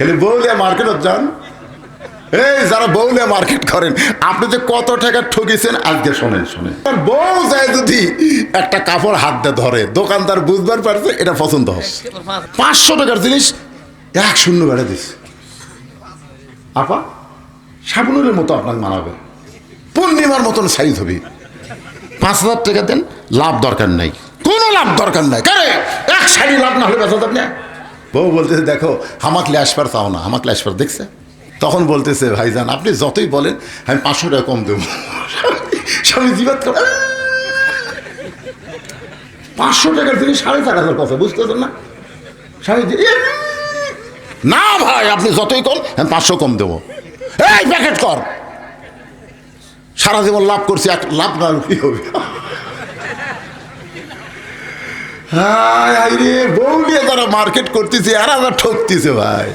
খালি বউলিয়া মার্কেটত যান। এই যারা বউলিয়া মার্কেট করেন, আপনি যে কত টাকা ঠকিয়েছেন আজকে শোনেন শোনেন। বউ যায় যদি একটা কাপড় হাত দিয়ে ধরে, দোকানদার বুঝবার পারছে এটা পছন্দ হচ্ছে, 500 টাকার জিনিস 1-0 বেড়ে দিচ্ছে। আপা সাবুনের মতো আপনাকে মানাবে, পূর্ণিমার মতন সাইজ হবে। 5,000 টাকা দেন, লাভ দরকার নাই, কোনো লাভ দরকার নাই। কারে এক শাড়ি লাভ না হলে বেচা যাবে না। বউ বলতেছে দেখো হামাক ল্যাশপার চাও না, হামাক ল্যাশপার দেখছে। তখন বলতেছে ভাইজান আপনি যতই বলেন আমি 500 টাকা কম দেবো। স্বামী জীবাত করে 500 টাকার জিনিস 4,500 কথা বুঝতেছেন না। স্বামী না ভাই আপনি যতই কম আমি 500 কম দেবো। এই প্যাকেট কর, সারা জীবন লাভ করছি, এক লাভ না কি হবে। হায় রে বউ নিয়ে তারা মার্কেট করতেছে আর আমরা ঠকতেছে ভাই।